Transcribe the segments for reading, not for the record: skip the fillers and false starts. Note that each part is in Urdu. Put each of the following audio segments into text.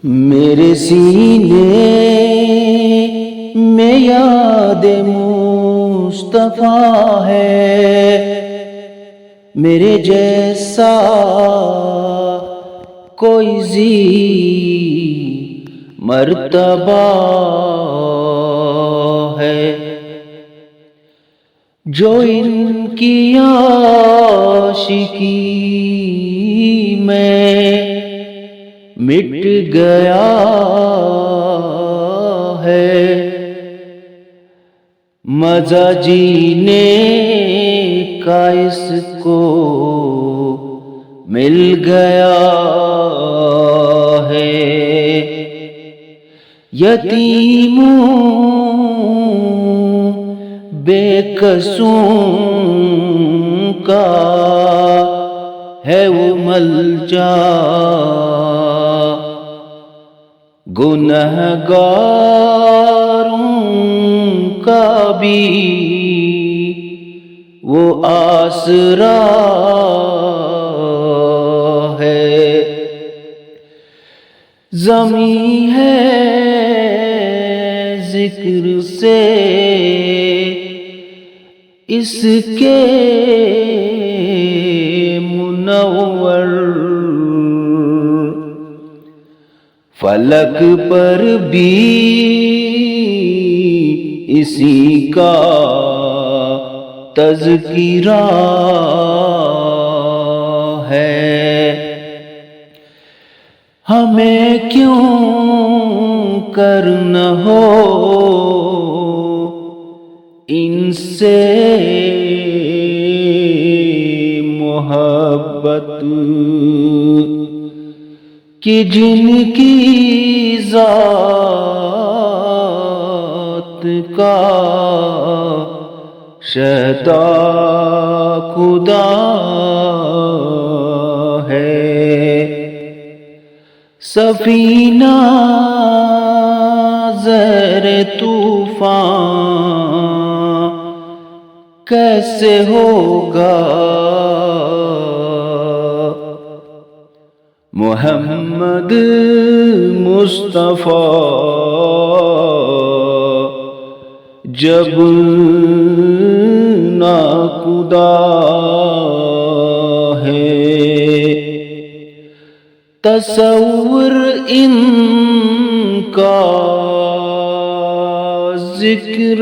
میرے سینے میں یاد مصطفیٰ ہے، میرے جیسا کوئی ذی مرتبہ ہے، جو ان کی عاشقی میں مٹ گیا ہے، مزہ جینے کا اس کو مل گیا ہے، یتیموں بے قصوں کا ہے وہ ملجا، گنہگاروں کا بھی وہ آسرا ہے، زمین ہے ذکر سے اس کے منور، فلک پر بھی اسی کا تذکرہ ہے، ہمیں کیوں کرنا ہو ان سے محبت کہ جن کی ذات کا شہداء خدا ہے، سفینہ زیر طوفان کیسے ہوگا، محمد مصطفیٰ جب ناخدا ہے، تصور ان کا ذکر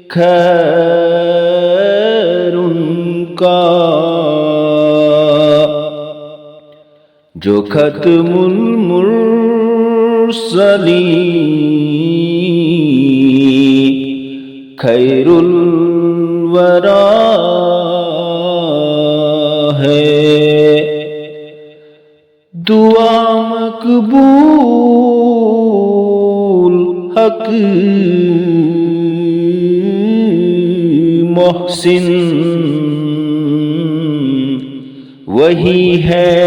خیر ان کا جو ختم المرسلین خیر الورا ہے، دعا مقبول حق محسن وہی ہے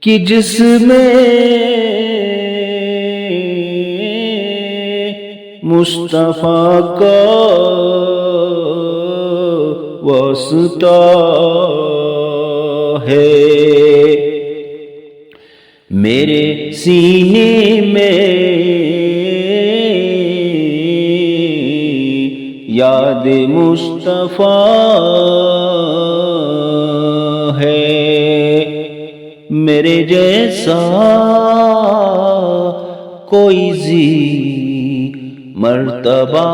کہ جس میں مصطفیٰ کا واسطہ ہے، میرے سینے میں یاد مصطفیٰ ہے، میرے جیسا کوئی ذی مرتبہ